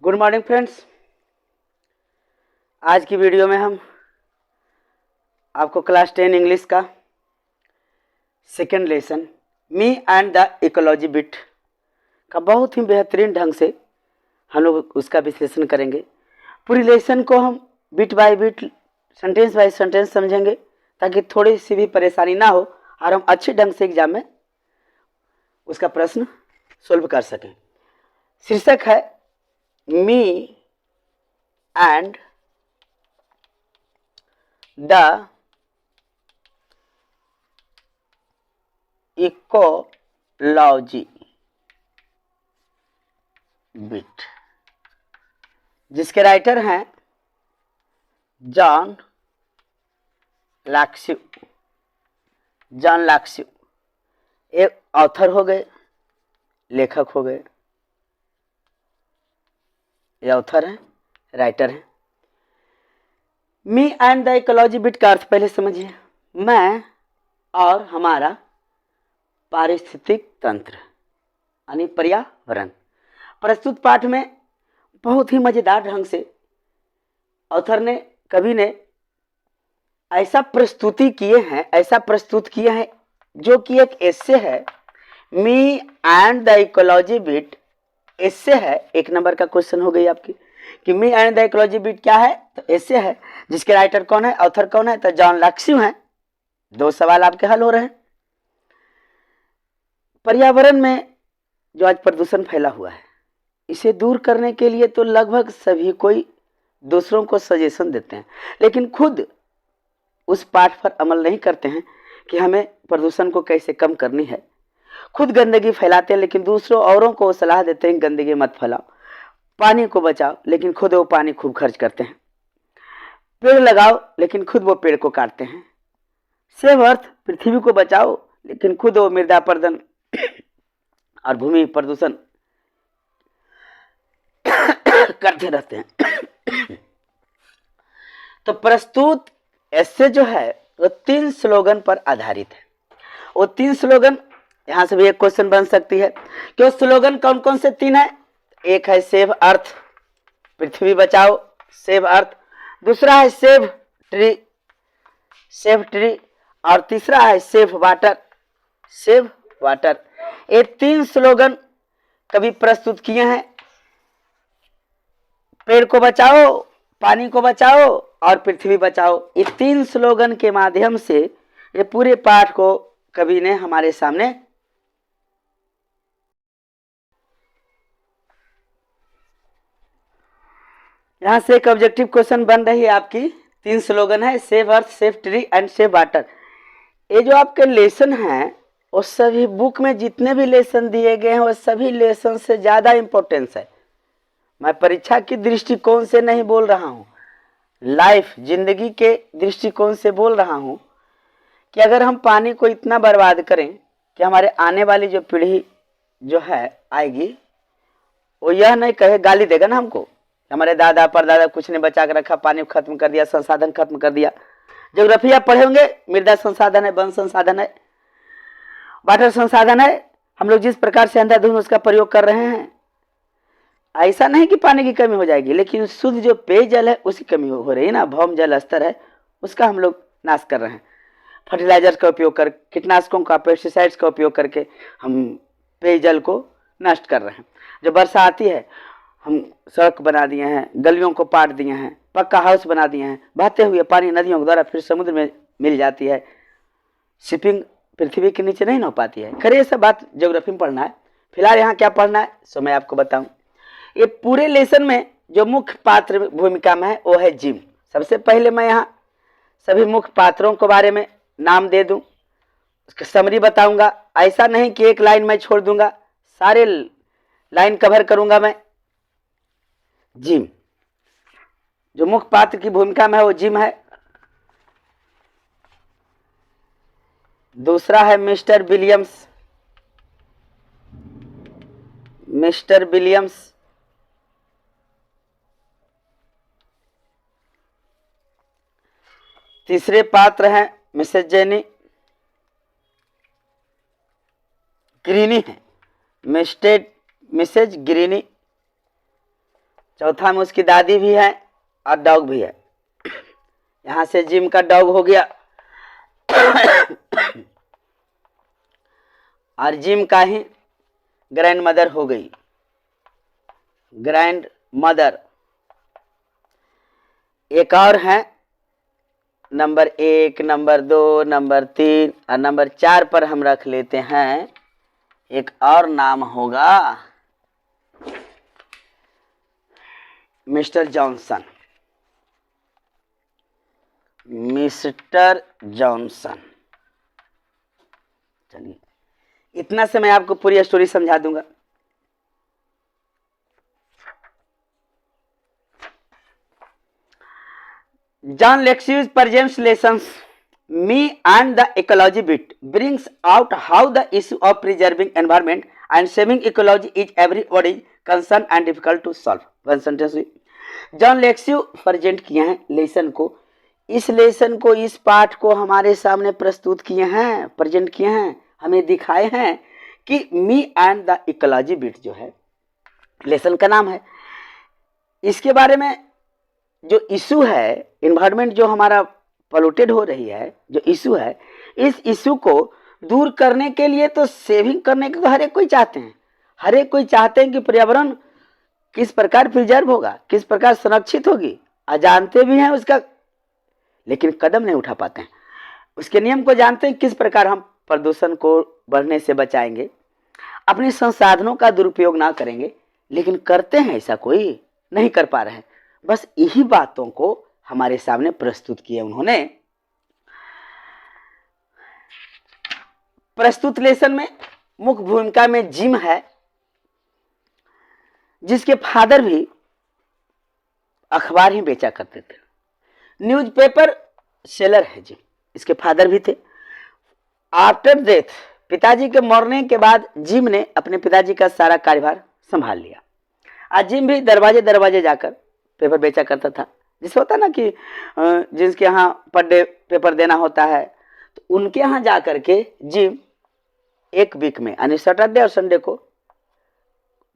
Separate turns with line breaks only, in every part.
Good morning friends. आज की video में हम आपको क्लास 10 इंग्लिश का second lesson me and the ecology bit का बहुत ही बेहतरीन ढंग से हम लोग उसका विश्लेषण करेंगे। पूरी लेसन को हम bit by bit, sentence by sentence समझेंगे ताकि थोड़ी सी भी परेशानी ना हो और हम अच्छे ढंग से एग्जाम में उसका प्रश्न सोल्व कर सकें। शीर्षक है me and the ecology bit, जिसके राइटर हैं जॉन लैक्स्यू। एक ऑथर हो गए, लेखक हो गए। ये ऑथर हैं, राइटर हैं। मी एंड द इकोलॉजी बिट का अर्थ पहले समझिए। मैं और हमारा पारिस्थितिक तंत्र यानी पर्यावरण। प्रस्तुत पाठ में बहुत ही मजेदार ढंग से ऑथर ने, कवि ने ऐसा प्रस्तुत किए हैं जो कि एक एस्से है। Me and the ecology bit essay है। एक नंबर का क्वेश्चन हो गई आपकी कि me and the ecology bit क्या है, तो एस्से है। जिसके राइटर कौन है, ऑथर कौन है, तो जॉन लैक्स्यू हैं। दो सवाल आपके हल हो रहे हैं। पर्यावरण में जो आज प्रदूषण फैला हुआ है, इसे दूर करने के लिए तो लगभग सभी कोई दूसरों को सजेशन देते हैं, लेकिन खुद उस पाठ पर अमल नहीं करते हैं कि हमें प्रदूषण को कैसे कम करनी है। खुद गंदगी फैलाते हैं, लेकिन दूसरों औरों को सलाह देते हैं गंदगी मत फैलाओ। पानी को बचाओ, लेकिन खुद वो पानी खूब खर्च करते हैं। पेड़ लगाओ, लेकिन खुद वो पेड़ को काटते हैं। सेव अर्थ, पृथ्वी को बचाओ, लेकिन खुद वो मृदा अपरदन और भूमि प्रदूषण करते रहते हैं। तो प्रस्तुत एस्से जो है वो 3 स्लोगन पर आधारित है। वो 3 स्लोगन, यहां से भी एक क्वेश्चन बन सकती है कि वो स्लोगन कौन कौन से 3 है। एक है सेव अर्थ, पृथ्वी बचाओ, सेव अर्थ। दूसरा है सेव ट्री, और तीसरा है सेव वाटर। ये 3 स्लोगन कभी प्रस्तुत किए हैं। पेड़ को बचाओ, पानी को बचाओ और पृथ्वी बचाओ। ये 3 स्लोगन के माध्यम से ये पूरे पाठ को कवि ने हमारे सामने यहां से एक ऑब्जेक्टिव क्वेश्चन बन रही है आपकी। 3 स्लोगन है, save earth, save tree and save water. ये जो आपके लेसन हैं वो सभी बुक में जितने भी लेसन दिए गए हैं वो सभी लेसन से ज्यादा इंपॉर्टेंस है। मैं परीक्षा की दृष्टिकोण से नहीं बोल रहा हूं, लाइफ जिंदगी के दृष्टिकोण से बोल रहा हूं कि अगर हम पानी को इतना बर्बाद करें कि हमारे आने वाली जो पीढ़ी जो है आएगी वो यह नहीं कहे, गाली देगा ना हमको, हमारे दादा परदादा कुछ ने बचा कर रखा, पानी को खत्म कर दिया, संसाधन खत्म कर दिया। ज्योग्राफी आप पढ़े होंगे, मृदा संसाधन है, वन संसाधन है, वाटर संसाधन है। हम लोग जिस प्रकार से अंधाधुंध उसका प्रयोग कर रहे हैं, ऐसा नहीं कि पानी की कमी हो जाएगी, लेकिन शुद्ध जो पेयजल है उसकी कमी हो रही है ना। भौम जल स्तर है उसका हम लोग नाश कर रहे हैं। फर्टिलाइजर का उपयोग कर, कीटनाशकों का, पेस्टिसाइड्स का उपयोग करके हम पेयजल को नष्ट कर रहे हैं। जब वर्षा आती है हम सड़क बना दिए हैं, गलियों को पाट दिए हैं, पक्का हाउस बना दिए हैं, बहते हुए पानी नदियों के द्वारा फिर समुद्र में मिल जाती है। शिपिंग पृथ्वी के नीचे नहीं हो पाती है। खैर ये सब बात ज्योग्राफी में पढ़ना है, फिलहाल यहाँ क्या पढ़ना है सो मैं आपको बताऊं। ये पूरे लेसन में जो मुख्य पात्र भूमिका में है वो है जिम। सबसे पहले मैं यहाँ सभी मुख्य पात्रों के बारे में नाम दे दूं, उसका समरी बताऊंगा। ऐसा नहीं कि एक लाइन में छोड़ दूंगा, सारे लाइन कवर करूंगा मैं। जिम, जो मुख्य पात्र की भूमिका में है वो जिम है। दूसरा है मिस्टर विलियम्स। तीसरे पात्र हैं मिसेज जेनी ग्रीनी है, मिसेज ग्रीनी। चौथा में उसकी दादी भी है और डॉग भी है। यहाँ से जिम का डॉग हो गया और जिम का ही ग्रैंड मदर हो गई, ग्रैंड मदर। एक और है नंबर 1, नंबर 2, नंबर 3 और नंबर 4 पर हम रख लेते हैं एक और नाम होगा मिस्टर जॉनसन। Mister Johnson. चलिए इतना से मैं आपको पूरी स्टोरी समझा दूंगा। John Lexus presents lessons me and the ecology bit brings out how the issue of preserving environment and saving ecology is everybody's concern and difficult to solve. One sentence हुई। John लेक्स्यू present किए हैं lesson को, इस lesson को, इस पाठ को हमारे सामने प्रस्तुत किए हैं, प्रेजेंट किए हैं, हमें दिखाए हैं कि me and the ecology bit जो है लेसन का नाम है। इसके बारे में जो इशू है, इन्वायरमेंट जो हमारा पोल्यूटेड हो रही है, जो इशू है, इस इशू को दूर करने के लिए तो सेविंग करने को तो हर एक कोई चाहते हैं, हर एक कोई चाहते हैं कि पर्यावरण किस प्रकार प्रिजर्व होगा, किस प्रकार संरक्षित होगी, जानते भी हैं उसका, लेकिन कदम नहीं उठा पाते हैं। उसके नियम को जानते हैं, किस प्रकार हम प्रदूषण को बढ़ने से बचाएंगे, अपने संसाधनों का दुरुपयोग ना करेंगे, लेकिन करते हैं ऐसा कोई नहीं कर पा रहे हैं। बस यही बातों को हमारे सामने प्रस्तुत किए उन्होंने। प्रस्तुत लेसन में मुख्य भूमिका में जिम है, जिसके फादर भी अखबार ही बेचा करते थे, न्यूज़पेपर सेलर है जिम, इसके फादर भी थे। आफ्टर डेथ, पिताजी के मरने के बाद जिम ने अपने पिताजी का सारा कार्यभार संभाल लिया। आज जिम भी दरवाजे दरवाजे जाकर पेपर बेचा करता था। जिसे होता ना कि जिसके यहाँ पर डे पेपर देना होता है, तो उनके यहाँ जा कर के जिम एक वीक में यानी सैटरडे और संडे को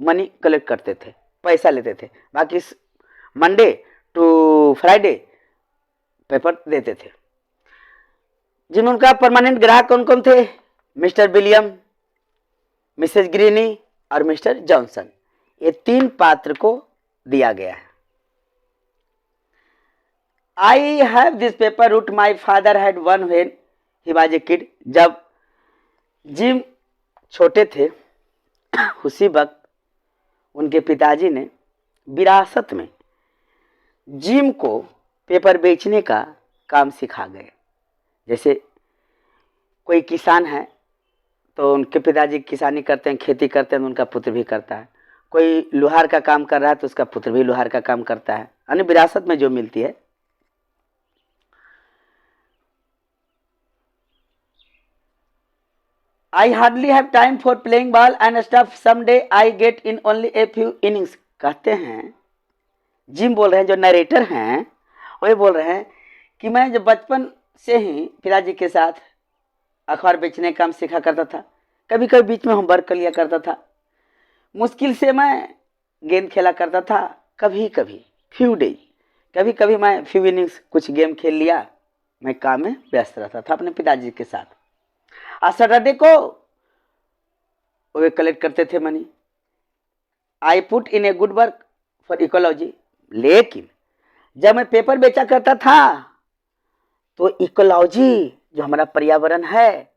मनी कलेक्ट करते थे, पैसा लेते थे, बाकी मंडे टू फ्राइडे पेपर देते थे। जिन उनका परमानेंट ग्राहक कौन कौन थे? मिस्टर विलियम, मिसेस ग्रीनी और मिस्टर जॉनसन। ये 3 पात्र को दिया गया है। I have this paper route my father had won when he was a kid। जब जिम छोटे थे उसी वक्त उनके पिताजी ने विरासत में जिम को पेपर बेचने का काम सिखा गए। जैसे कोई किसान है तो उनके पिताजी किसानी करते हैं, खेती करते हैं, तो उनका पुत्र भी करता है। कोई लोहार का काम कर रहा है तो उसका पुत्र भी लोहार का काम करता है, यानी विरासत में जो मिलती है। I hardly have time for playing ball and stuff. Someday I get in only a few innings। कहते हैं, जिम बोल रहे हैं, जो नरेटर हैं वही बोल रहे हैं कि मैं जब बचपन से ही पिताजी के साथ अखबार बेचने का काम सीखा करता था, कभी कभी बीच में होमवर्क कर लिया करता था, मुश्किल से मैं गेंद खेला करता था, कभी कभी फ्यू डेज, कभी कभी मैं फ्यू इनिंग्स कुछ गेम खेल लिया। मैं काम में व्यस्त रहता था अपने पिताजी के साथ। आज सैटरडे को वे कलेक्ट करते थे money. I put in a good work for ecology. लेकिन जब मैं पेपर बेचा करता था तो इकोलॉजी जो हमारा पर्यावरण है,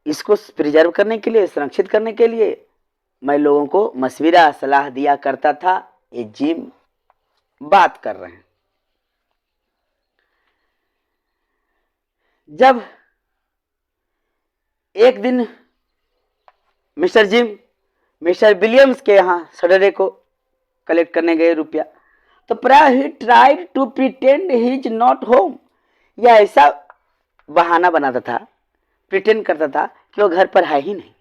इसको प्रिजर्व करने के लिए, संरक्षित करने के लिए मैं लोगों को मशविरा सलाह दिया करता था। ये जिम बात कर रहे हैं। जब एक दिन मिस्टर जिम मिस्टर विलियम्स के यहाँ सैटरडे को कलेक्ट करने गए रुपया, तो प्राय ही tried to pretend he is not home. यह ऐसा बहाना बनाता था, प्रिटेंड करता था कि वो घर पर है ही नहीं।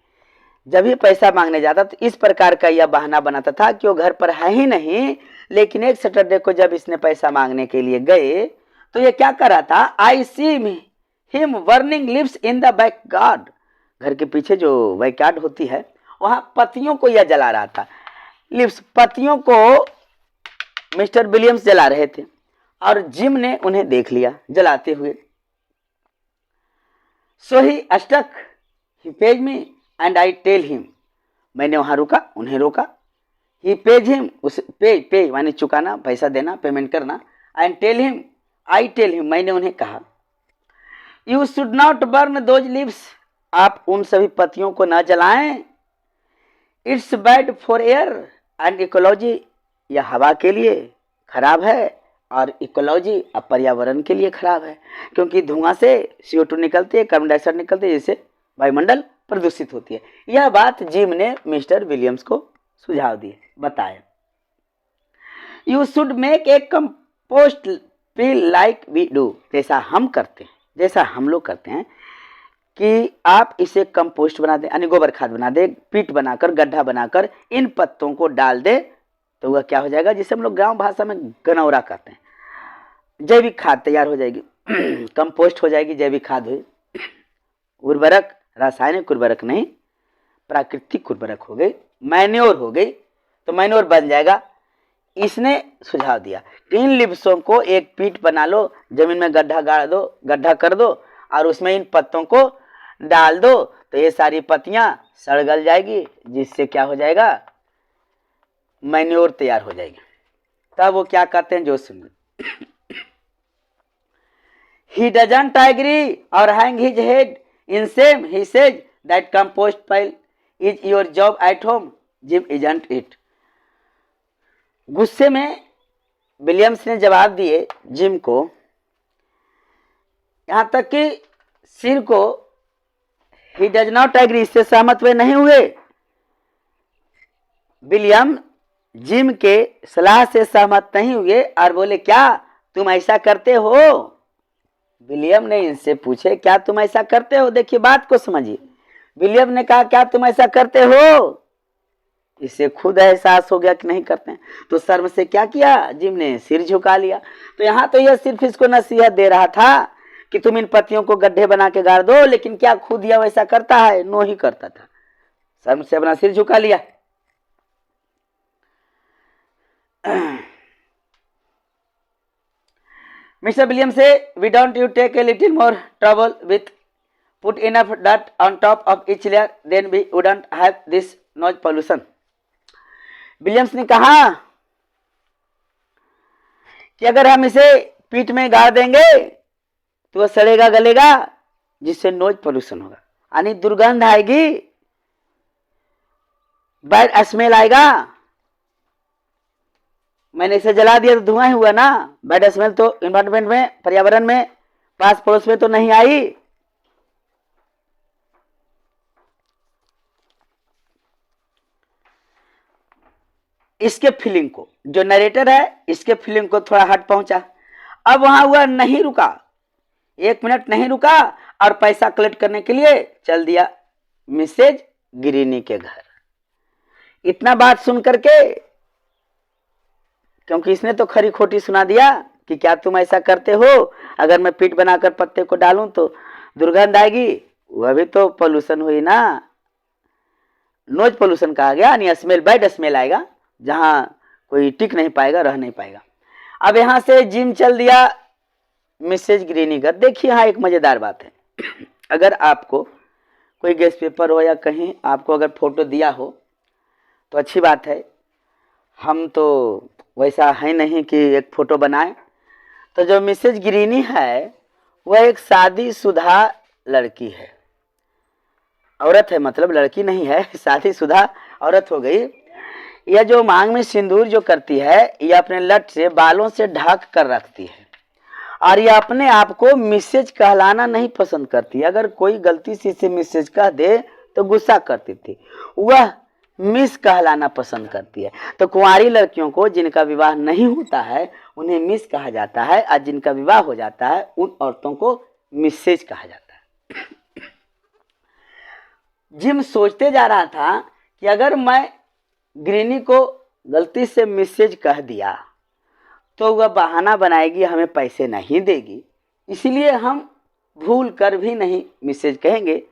जब ये पैसा मांगने जाता तो इस प्रकार का यह बहाना बनाता था कि वो घर पर है ही नहीं। लेकिन एक सैटरडे को जब इसने पैसा मांगने के लिए गए तो ये क्या कर रहा था? I see him burning leaves in the backyard. घर के पीछे जो बैकयार्ड होती है वहां पत्तियों को यह जला रहा था। लिव्स, पत्तियों को मिस्टर विलियम्स जला रहे थे और जिम ने उन्हें देख लिया जलाते हुए। So he stuck he page me and I tell him, मैंने वहां रुका, उन्हें रोका। ही पेज हिम, उस पे माने चुकाना, पैसा देना, पेमेंट करना। And tell him, I tell him, मैंने उन्हें कहा, you should not burn those leaves, आप उन सभी पत्तियों को न जलाएं। It's bad for air and ecology, यह हवा के लिए खराब है और इकोलॉजी और पर्यावरण के लिए खराब है, क्योंकि धुआं से CO2 निकलती है, कार्बन डाइऑक्साइड निकलती है, जिससे वायुमंडल प्रदूषित होती है। यह बात जिम ने मिस्टर विलियम्स को सुझाव दिए, बताया। You should make a compost pile like we do, जैसा हम करते हैं, जैसा हम लोग करते हैं कि आप इसे कंपोस्ट बना दें, यानी गोबर खाद बना दें, पीट बनाकर, गड्ढा बनाकर इन पत्तों को डाल दे, तो वह क्या हो जाएगा, जिसे हम लोग गांव भाषा में गनौरा कहते हैं, जैविक खाद तैयार हो जाएगी। कंपोस्ट हो जाएगी, जैविक खाद हुई। उर्वरक, रासायनिक उर्वरक नहीं, प्राकृतिक उर्वरक हो गई, मैन्योर हो गई, तो मैन्योर बन जाएगा। इसने सुझाव दिया कि इन लिप्सों को एक पीट बना लो, जमीन में गड्ढा गाड़ दो, गड्ढा कर दो और उसमें इन पत्तों को डाल दो, तो ये सारी पत्तियां सड़ गल जाएगी, जिससे क्या हो जाएगा, मैन्योर तैयार हो जाएगी। तब वो क्या करते हैं, जो सुन। He doesn't agree or hang his head in shame. He says that compost pile is your job at home. Jim isn't it. गुस्से में विलियम्स ने जवाब दिए जिम को, यहां तक कि सिर को ही डज नॉट एग्री, इससे सहमत वे नहीं हुए। विलियम जिम के सलाह से सहमत नहीं हुए और बोले, क्या तुम ऐसा करते हो? विलियम ने इनसे पूछे, क्या तुम ऐसा करते हो? देखिए बात को समझिए। विलियम ने कहा, क्या तुम ऐसा करते हो? इसे खुद एहसास हो गया कि नहीं करते हैं, तो शर्म से क्या किया, जिम ने सिर झुका लिया। तो यहाँ तो यह सिर्फ इसको नसीहत दे रहा था कि तुम इन पत्तियों को गड्ढे बना के गाड़ दो, लेकिन क्या खुद यह वैसा करता है? नो ही करता था, शर्म से अपना सिर झुका लिया। Mr. Williams say, "We don't you take a little more trouble with put enough dirt on top of each layer, then we wouldn't have this noise pollution." Williams ने कहा कि अगर हम इसे पीठ में गाड़ देंगे तो वह सड़ेगा गलेगा, जिससे नॉइज पोल्यूशन होगा, यानी दुर्गंध आएगी, बैड स्मेल आएगा। मैंने इसे जला दिया तो धुआं ही हुआ ना, बैड स्मेल तो एनवायरनमेंट में, पर्यावरण में, पास पड़ोस में तो नहीं आई। इसके फीलिंग को, जो नरेटर है, इसके फीलिंग को थोड़ा हट पहुंचा। अब वहां हुआ नहीं रुका, 1 मिनट नहीं रुका और पैसा कलेक्ट करने के लिए चल दिया मिसेज ग्रीनी के घर। इतना बात सुन करके, क्योंकि इसने तो खरी खोटी सुना दिया कि क्या तुम ऐसा करते हो, अगर मैं पीठ बनाकर पत्ते को डालूं तो दुर्गंध आएगी, वह भी तो पोल्यूशन हुई ना, नॉइज पोल्यूशन कहा गया, यानी स्मेल, बैड स्मेल आएगा, जहां कोई टिक नहीं पाएगा, रह नहीं पाएगा। अब यहां से जिम चल दिया मिसेज ग्रीनी घर। देखिए यहाँ एक मजेदार बात है, अगर आपको कोई गेस्ट पेपर हो या कहीं आपको अगर फोटो दिया हो तो अच्छी बात है, हम तो वैसा है नहीं कि एक फोटो बनाए। तो जो मिसेज ग्रीनी है वह एक शादीशुदा लड़की है, औरत है, मतलब लड़की नहीं है, शादीशुदा औरत हो गई। यह जो मांग में सिंदूर जो करती है, यह अपने लट से बालों से ढक कर रखती है और यह अपने आप को मिसेज कहलाना नहीं पसंद करती। अगर कोई गलती से इसे मिसेज कह दे तो गुस्सा करती थी, वह मिस कहलाना पसंद करती है। तो कुंवारी लड़कियों को जिनका विवाह नहीं होता है उन्हें मिस कहा जाता है, और जिनका विवाह हो जाता है उन औरतों को मिसेज कहा जाता है। जिम सोचते जा रहा था कि अगर मैं ग्रीनी को गलती से मिसेज कह दिया तो वह बहाना बनाएगी, हमें पैसे नहीं देगी, इसलिए हम भूल कर भी नहीं मिसेज कहेंगे,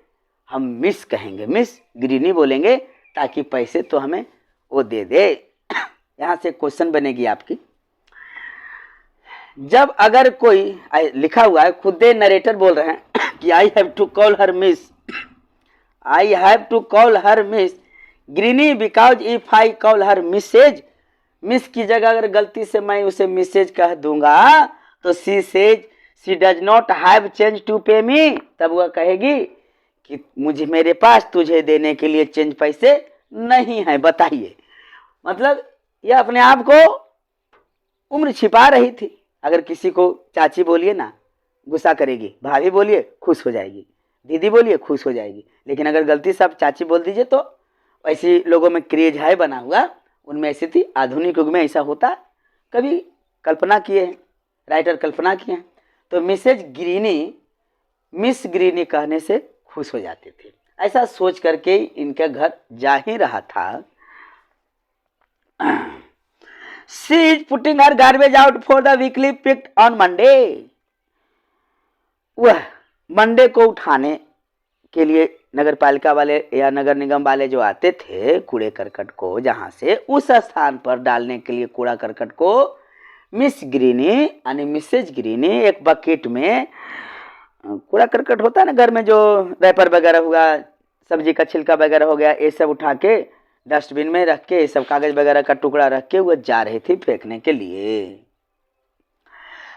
हम मिस कहेंगे, मिस ग्रीनी बोलेंगे, ताकि पैसे तो हमें वो दे दे। यहाँ से क्वेश्चन बनेगी आपकी जब अगर कोई लिखा हुआ है, खुद नरेटर बोल रहे हैं कि I have to call her miss, I have to call her miss Greeny because if I call her missus, miss की जगह अगर गलती से मैं उसे मिसेज कह दूंगा तो she says she does not have change to pay me, तब वह कहेगी कि मुझे मेरे पास तुझे देने के लिए चेंज पैसे नहीं है। बताइए, मतलब यह अपने आप को उम्र छिपा रही थी। अगर किसी को चाची बोलिए ना गुस्सा करेगी, भाभी बोलिए खुश हो जाएगी, दीदी बोलिए खुश हो जाएगी, लेकिन अगर गलती से आप चाची बोल दीजिए तो ऐसी लोगों में क्रेज है बना हुआ, उनमें ऐसी थी। आधुनिक युग में ऐसा होता, कभी कल्पना किए हैं, राइटर कल्पना किए हैं। तो मिसेज ग्रीनी मिस ग्रीनी कहने से खुश हो जाते थे। ऐसा सोच करके इनका घर जा ही रहा था। She is putting her garbage out for the weekly picked on Monday. वह मंडे को उठाने के लिए नगर पालिका वाले या नगर निगम वाले जो आते थे कूड़े करकट को, जहां से उस स्थान पर डालने के लिए कूड़ा करकट को मिस ग्रीनी यानी मिसेज ग्रीनी एक बकेट में, कूड़ा करकट होता है ना घर में, जो रैपर वगैरह हुआ, सब्जी का छिलका वगैरह हो गया, ये सब उठा के डस्टबिन में रख के, ये सब कागज वगैरह का टुकड़ा रख के वो जा रही थी फेंकने के लिए।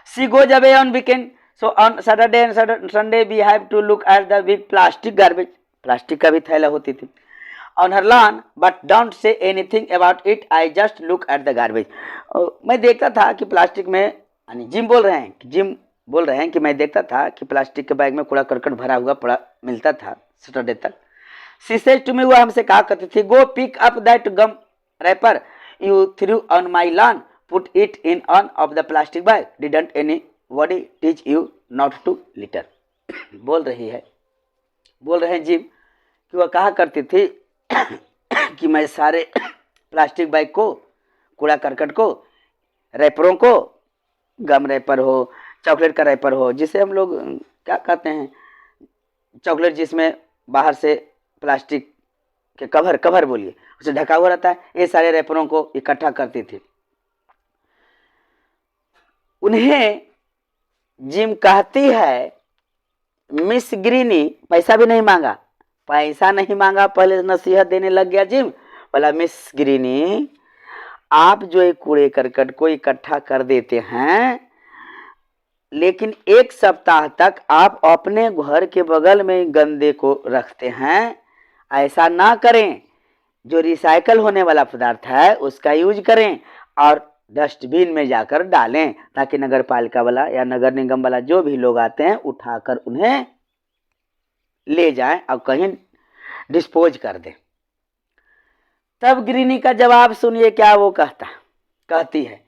She goes away on weekend, so on Saturday and Sunday we have to look at the big plastic garbage, plastic का भी थैला होती थी, ऑन हर lawn but don't say anything about it, I just look at the garbage. मैं देखता था कि प्लास्टिक में, यानी जिम बोल रहे हैं कि मैं देखता था कि प्लास्टिक के बैग में कूड़ा करकट भरा हुआ पड़ा मिलता था सैटरडे तक। She said to me, वो हमसे कहा करती थी, go pick up that gum wrapper you threw on my lawn, put it in one of the plastic bag, didn't anybody teach you not to litter. बोल रहे हैं gym कि वह कहा करती थी कि मैं सारे प्लास्टिक बैग को, कूड़ा करकट को, रैपरों को, गम रैपर हो, चॉकलेट का रैपर हो, जिसे हम लोग क्या कहते हैं, चॉकलेट जिसमें बाहर से प्लास्टिक के कवर बोलिए, उसे ढका हुआ रहता है, ये सारे रैपरों को इकट्ठा करती थी। उन्हें जिम कहती है, मिस ग्रीनी, पैसा भी नहीं मांगा, पहले नसीहत देने लग गया जिम, बोला मिस ग्रीनी आप जो ये कूड़े करकट को इकट्ठा कर देते हैं, लेकिन एक सप्ताह तक आप अपने घर के बगल में गंदे को रखते हैं, ऐसा ना करें। जो रिसाइकल होने वाला पदार्थ है उसका यूज करें और डस्टबिन में जाकर डालें, ताकि नगर पालिका वाला या नगर निगम वाला जो भी लोग आते हैं उठाकर उन्हें ले जाएं और कहीं डिस्पोज कर दें। तब ग्रीनी का जवाब सुनिए क्या वो कहती है।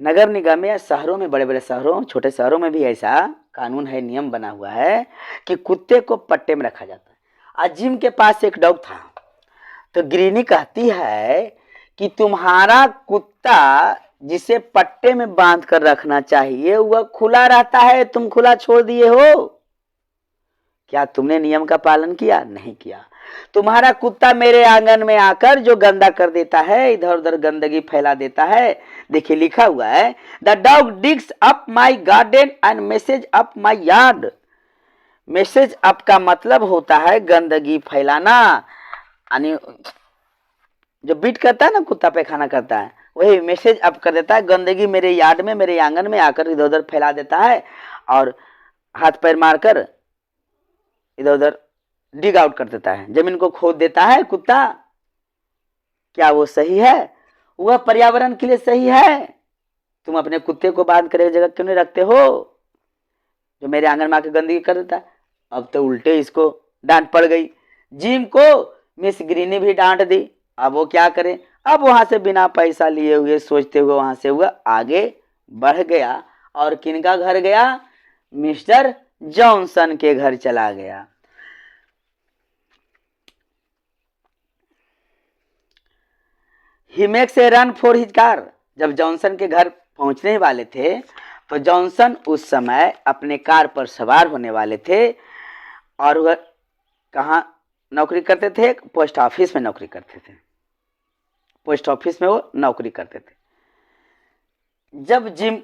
नगर निगम या शहरों में, बड़े बड़े शहरों, छोटे शहरों में भी ऐसा कानून है, नियम बना हुआ है कि कुत्ते को पट्टे में रखा जाता है। आज जिम के पास एक डॉग था, तो ग्रीनी कहती है कि तुम्हारा कुत्ता जिसे पट्टे में बांध कर रखना चाहिए वह खुला रहता है, तुम खुला छोड़ दिए हो। क्या तुमने नियम का पालन किया? नहीं किया। तुम्हारा कुत्ता मेरे आंगन में आकर जो गंदा कर देता है, इधर उधर गंदगी फैला देता है। देखिए लिखा हुआ है, the dog digs up my garden and message up my yard. Message up का मतलब होता है गंदगी फैलाना, यानी जो बीट करता है ना, कुत्ता पैखाना करता है, वही मैसेज अप कर देता है, गंदगी मेरे यार्ड में, मेरे आंगन में आकर इधर उधर फैला देता है और हाथ पैर मारकर इधर उधर डिग आउट कर देता है, जमीन को खोद देता है कुत्ता। क्या वो सही है? वह पर्यावरण के लिए सही है? तुम अपने कुत्ते को बांध कर एक जगह क्यों नहीं रखते हो जो मेरे आंगन में आकर गंदगी कर देता है? अब तो उल्टे इसको डांट पड़ गई। जिम को मिस ग्रीनी भी डांट दी। अब वो क्या करे? अब वहां से बिना पैसा लिए हुए, सोचते हुए वहां से हुआ आगे बढ़ गया और किनका घर गया? मिस्टर जॉनसन के घर चला गया। He makes a run for his car. जब जॉनसन के घर पहुंचने वाले थे तो जॉनसन उस समय अपने कार पर सवार होने वाले थे और वह कहाँ नौकरी करते थे? पोस्ट ऑफिस में नौकरी करते थे। पोस्ट ऑफिस में वो नौकरी करते थे। जब जिम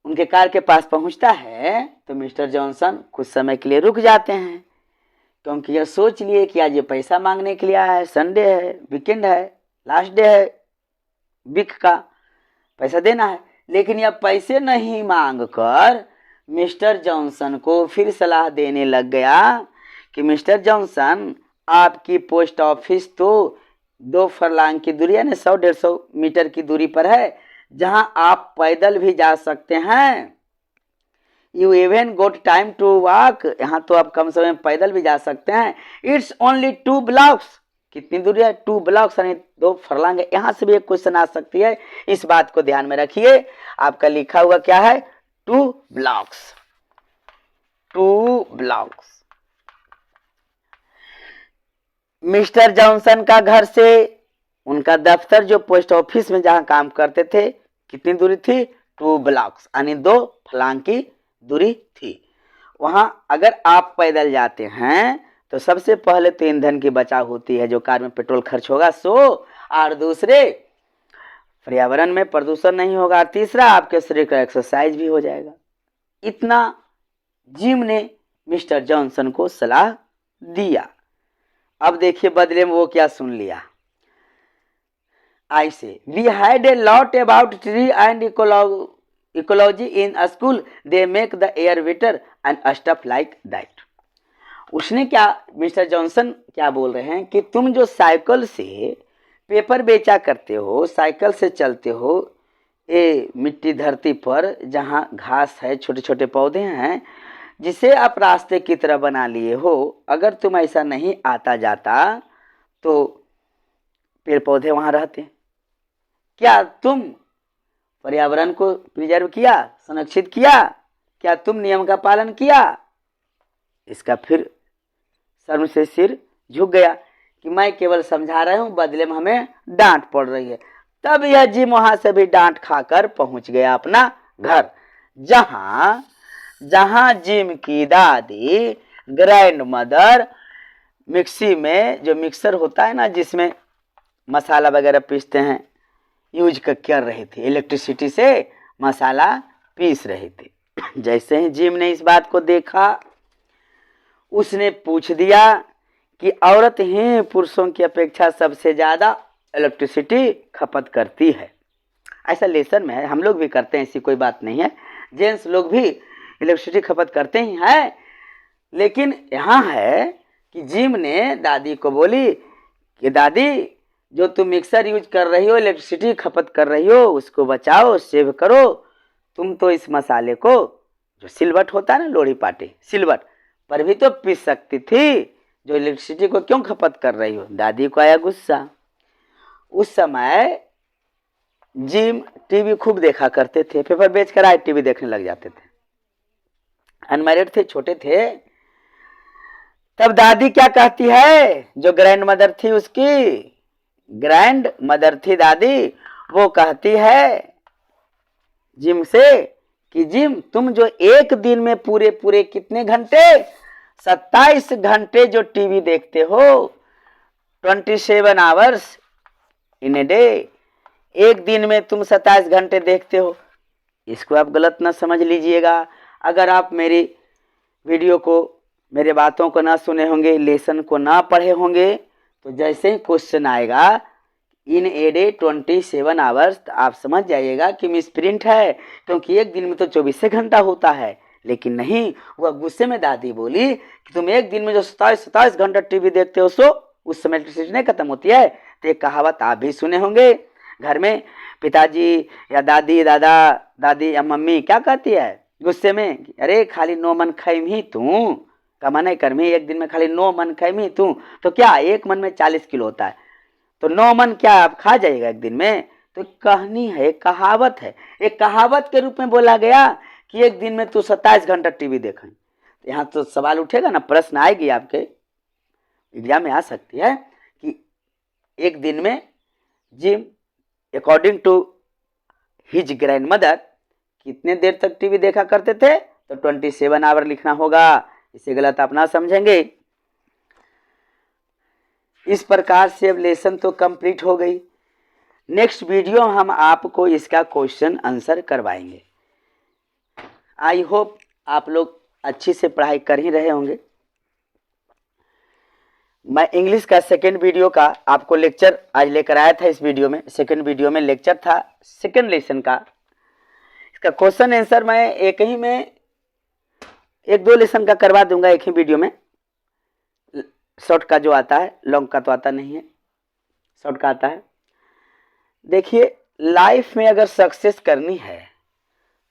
उनके कार के पास पहुंचता है तो मिस्टर जॉनसन कुछ समय के लिए रुक जाते हैं, क्योंकि यह सोच लिए कि आज ये पैसा मांगने के लिए आया है, संडे है, वीकेंड है, लास्ट डे है वीक का, पैसा देना है। लेकिन यह पैसे नहीं मांग कर मिस्टर जॉनसन को फिर सलाह देने लग गया कि मिस्टर जॉनसन, आपकी पोस्ट ऑफिस तो 2 फरलांग की दूरी यानी 100-150 मीटर की दूरी पर है, जहां आप पैदल भी जा सकते हैं। You even got time to walk, यहाँ तो आप कम समय में पैदल भी जा सकते हैं। इट्स ओनली 2 ब्लॉक्स, कितनी दूरी है? 2 ब्लॉक्स यानी 2 फरलांग है। यहाँ से भी एक क्वेश्चन आ सकती है, इस बात को ध्यान में रखिए। आपका लिखा हुआ क्या है? 2 ब्लॉक्स, 2 ब्लॉक्स। मिस्टर जॉनसन का घर से उनका दफ्तर जो पोस्ट ऑफिस में जहां काम करते थे, कितनी दूरी थी? 2 ब्लॉक्स यानी 2 फरलांग की दूरी थी। वहां अगर आप पैदल जाते हैं तो सबसे पहले तो ईंधन की बचाव होती है, जो कार में पेट्रोल खर्च होगा और दूसरे पर्यावरण में प्रदूषण नहीं होगा, तीसरा आपके शरीर का एक्सरसाइज भी हो जाएगा। इतना जिम ने मिस्टर जॉनसन को सलाह दिया। अब देखिए बदले में वो क्या सुन लिया। I say, we had a lot about tree and ecology in a school. They make the air better and stuff like that. उसने क्या, मिस्टर जॉनसन क्या बोल रहे हैं कि तुम जो साइकिल से पेपर बेचा करते हो, साइकिल से चलते हो, ये मिट्टी धरती पर जहाँ घास है, छोटे छोटे पौधे हैं, जिसे आप रास्ते की तरह बना लिए हो, अगर तुम ऐसा नहीं आता जाता तो पेड़ पौधे वहाँ रहते। क्या तुम पर्यावरण को प्रिजर्व किया, संरक्षित किया? क्या तुम नियम का पालन किया? इसका फिर शर्म से सिर झुक गया कि मैं केवल समझा रहा हूं, बदले में हमें डांट पड़ रही है। तब यह जिम वहां से भी डांट खाकर पहुंच गया अपना घर, जहां जिम की दादी ग्रैंड मदर मिक्सी में, जो मिक्सर होता है ना जिसमें मसाला वगैरह पीसते हैं, यूज कर रहे थे, इलेक्ट्रिसिटी से मसाला पीस रहे थे। जैसे ही जिम ने इस बात को देखा, उसने पूछ दिया कि औरत ही पुरुषों की अपेक्षा सबसे ज़्यादा इलेक्ट्रिसिटी खपत करती है। ऐसा लेसन में है, हम लोग भी करते हैं, ऐसी कोई बात नहीं है, जेंट्स लोग भी इलेक्ट्रिसिटी खपत करते ही हैं। लेकिन यहाँ है कि जिम ने दादी को बोली कि दादी, जो तुम मिक्सर यूज कर रही हो, इलेक्ट्रिसिटी खपत कर रही हो, उसको बचाओ, सेव करो। तुम तो इस मसाले को, जो सिलवट होता है ना, लोढ़ी पाटी सिलवट पर भी तो पीस सकती थी, जो इलेक्ट्रिसिटी को क्यों खपत कर रही हो? दादी को आया गुस्सा। उस समय जिम टीवी खूब देखा करते थे, पेपर बेचकर आए टीवी देखने लग जाते थे, अनमैरिड थे, छोटे थे। तब दादी क्या कहती है, जो ग्रैंड मदर थी, उसकी ग्रैंड मदर थी दादी, वो कहती है जिम से कि जिम, तुम जो एक दिन में पूरे पूरे कितने घंटे, 27 घंटे जो टीवी देखते हो, 27 आवर्स इन ए डे, एक दिन में तुम 27 घंटे देखते हो। इसको आप गलत ना समझ लीजिएगा। अगर आप मेरी वीडियो को, मेरे बातों को ना सुने होंगे, लेसन को ना पढ़े होंगे, तो जैसे ही क्वेश्चन आएगा इन ए डे 27 आवर्स, तो आप समझ जाइएगा कि मिस प्रिंट है, क्योंकि एक दिन में तो 24 घंटा होता है। लेकिन नहीं, वह गुस्से में दादी बोली कि तुम एक दिन में जो 27 घंटा टीवी देखते हो, सो उस समय इलेक्ट्रिसिटी नहीं खत्म होती है। तो एक कहावत आप भी सुने होंगे, घर में पिताजी या दादी, दादा दादी या मम्मी क्या कहती है गुस्से में, अरे खाली 9 मन खैम ही तू, कमा नहीं कर्मी, एक दिन में खाली 9 मन खैमी तू, तो क्या एक मन में 40 किलो होता है, तो 9 मन क्या आप खा जाएगा एक दिन में? तो कहानी है, कहावत है, एक कहावत के रूप में बोला गया कि एक दिन में तू 27 घंटा टीवी देखें। तो यहाँ तो सवाल उठेगा ना, प्रश्न आएगी आपके एग्जाम में आ सकती है कि एक दिन में Jim according to his grandmother कितने देर तक टीवी देखा करते थे, तो 27 आवर लिखना होगा। इसे गलत आप ना समझेंगे। इस प्रकार से अब लेसन तो कंप्लीट हो गई। नेक्स्ट वीडियो हम आपको इसका क्वेश्चन आंसर करवाएंगे। आई होप आप लोग अच्छी से पढ़ाई कर ही रहे होंगे। मैं इंग्लिश का सेकंड वीडियो का आपको लेक्चर आज लेकर आया था। इस वीडियो में सेकंड वीडियो में लेक्चर था सेकंड लेसन का। इसका क्वेश्चन आंसर मैं एक ही में 1-2 लेसन का करवा दूंगा एक ही वीडियो में। शॉर्ट का जो आता है, लॉन्ग का तो आता नहीं है, शॉर्ट का आता है। देखिए, लाइफ में अगर सक्सेस करनी है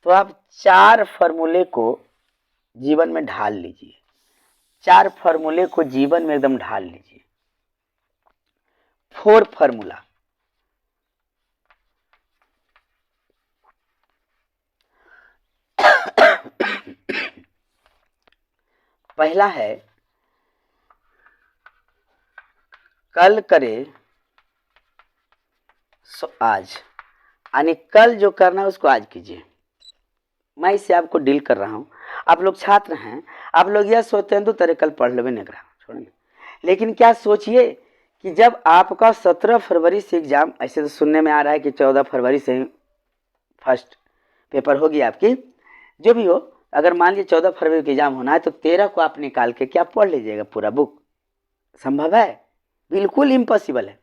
तो आप 4 फॉर्मूले को जीवन में ढाल लीजिए। 4 फॉर्मूले को जीवन में एकदम ढाल लीजिए। 4 फॉर्मूला। पहला है कल करे सो आज, यानी कल जो करना है उसको आज कीजिए। मैं इससे आपको डील कर रहा हूँ। आप लोग छात्र हैं, आप लोग यह सोचते हैं तो तेरे कल पढ़ लेवे नहीं करा छोड़ेंगे, लेकिन क्या सोचिए कि जब आपका 17 फरवरी से एग्जाम, ऐसे तो सुनने में आ रहा है कि 14 फरवरी से फर्स्ट पेपर होगी आपकी, जो भी हो, अगर मान लीजिए 14 फरवरी का एग्जाम होना है तो 13 को आप निकाल के क्या पढ़ लीजिएगा पूरा बुक। संभव है? बिल्कुल इम्पॉसिबल है।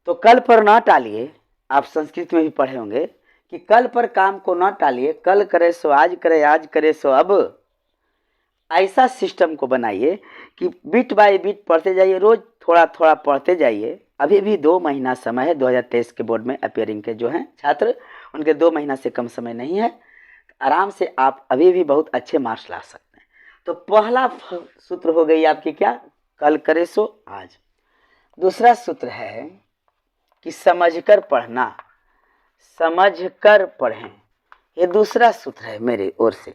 तो कल पर ना टालिए। आप संस्कृत में भी पढ़े होंगे कि कल पर काम को ना टालिए, कल करे सो आज करे, आज करे सो अब। ऐसा सिस्टम को बनाइए कि बिट बाय बिट पढ़ते जाइए, रोज थोड़ा थोड़ा पढ़ते जाइए। अभी भी 2 महीना समय है। 2023 के बोर्ड में अपियरिंग के जो हैं छात्र, उनके 2 महीना से कम समय नहीं है। आराम से आप अभी भी बहुत अच्छे मार्क्स ला सकते हैं। तो पहला सूत्र हो गई आपकी क्या? कल करे सो आज। दूसरा सूत्र है कि समझकर पढ़ना, समझकर पढ़ें। ये दूसरा सूत्र है मेरे ओर से।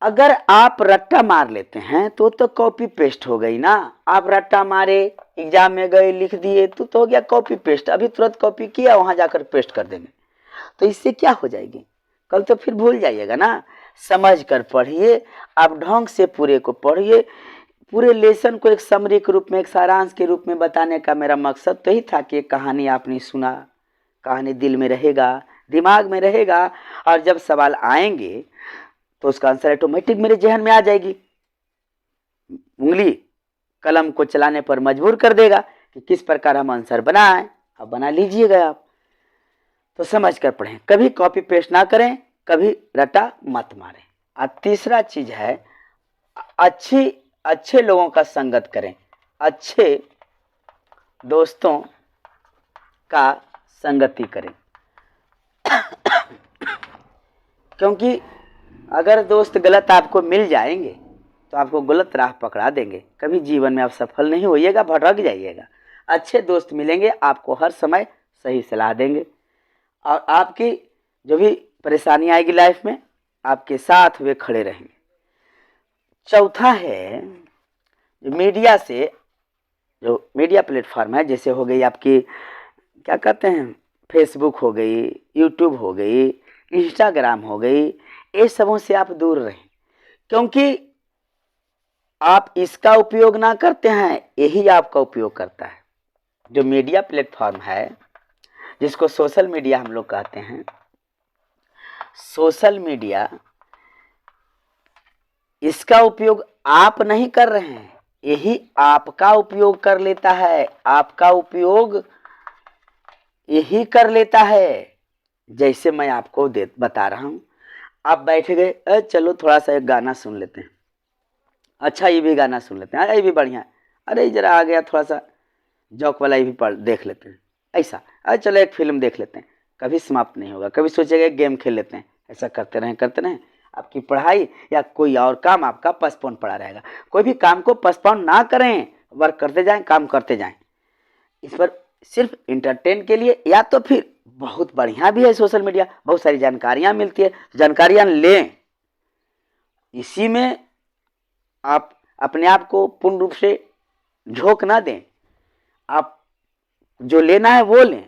अगर आप रट्टा मार लेते हैं तो कॉपी पेस्ट हो गई ना। आप रट्टा मारे, एग्जाम में गए, लिख दिए तो हो गया कॉपी पेस्ट। अभी तुरंत कॉपी किया, वहां जाकर पेस्ट कर देंगे, तो इससे क्या हो जाएगी? कल तो फिर भूल जाइएगा ना। समझ कर पढ़िए, आप ढंग से पूरे को पढ़िए। पूरे लेसन को एक समरी के रूप में, एक सारांश के रूप में बताने का मेरा मकसद तो ही था कि कहानी आपने सुना, कहानी दिल में रहेगा, दिमाग में रहेगा, और जब सवाल आएंगे तो उसका आंसर ऑटोमेटिक मेरे जहन में आ जाएगी। उंगली कलम को चलाने पर मजबूर कर देगा कि किस प्रकार हम आंसर बनाएं। अब बना लीजिएगा आप। तो समझ कर पढ़ें, कभी कॉपी पेस्ट ना करें, कभी रटा मत मारें। और तीसरा चीज है अच्छे लोगों का संगत करें, अच्छे दोस्तों का संगति करें। क्योंकि अगर दोस्त गलत आपको मिल जाएंगे तो आपको गलत राह पकड़ा देंगे। कभी जीवन में आप सफल नहीं होइएगा, भटक जाइएगा। अच्छे दोस्त मिलेंगे, आपको हर समय सही सलाह देंगे और आपकी जो भी परेशानी आएगी लाइफ में, आपके साथ वे खड़े रहेंगे। चौथा है मीडिया से, जो मीडिया प्लेटफॉर्म है, जैसे हो गई आपकी क्या कहते हैं, फेसबुक हो गई, यूट्यूब हो गई, इंस्टाग्राम हो गई, ये सबों से आप दूर रहें। क्योंकि आप इसका उपयोग ना करते हैं, यही आपका उपयोग करता है। जो मीडिया प्लेटफॉर्म है, जिसको सोशल मीडिया हम लोग कहते हैं, सोशल मीडिया, इसका उपयोग आप नहीं कर रहे हैं, यही आपका उपयोग कर लेता है। आपका उपयोग यही कर लेता है। जैसे मैं आपको बता रहा हूं, आप बैठ गए, चलो थोड़ा सा एक गाना सुन लेते हैं, अच्छा ये भी गाना सुन लेते हैं, ये भी बढ़िया, अरे जरा आ गया थोड़ा सा जौक वाला, ये भी देख लेते हैं, ऐसा, अरे चलो एक फिल्म देख लेते हैं। कभी समाप्त नहीं होगा। कभी सोचेगा गेम खेल लेते हैं। ऐसा करते रहें, आपकी पढ़ाई या कोई और काम आपका पोस्टपोन पड़ा रहेगा। कोई भी काम को पोस्टपोन ना करें, वर्क करते जाएं, काम करते जाएं। इस पर सिर्फ इंटरटेन के लिए, या तो फिर बहुत बढ़िया भी है सोशल मीडिया, बहुत सारी जानकारियां मिलती है, जानकारियां लें। इसी में आप अपने आप को पूर्ण रूप से झोंक ना दें। आप जो लेना है वो लें,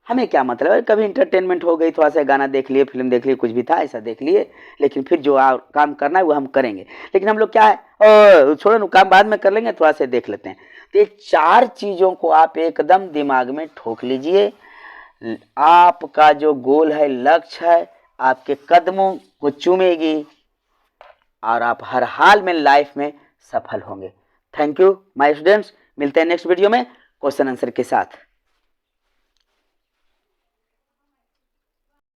हमें क्या मतलब है। कभी इंटरटेनमेंट हो गई, थोड़ा सा गाना देख लिए, फिल्म देख लिए, कुछ भी था ऐसा देख लिए, लेकिन फिर जो काम करना है वो हम करेंगे। लेकिन हम लोग क्या है, छोड़ो ना, काम बाद में कर लेंगे, थोड़ा सा देख लेते हैं। तो ये 4 चीजों को आप एकदम दिमाग में ठोक लीजिए। आपका जो गोल है, लक्ष्य है, आपके कदमों को चूमेगी और आप हर हाल में लाइफ में सफल होंगे। थैंक यू माय स्टूडेंट्स, मिलते हैं नेक्स्ट वीडियो में क्वेश्चन आंसर के साथ।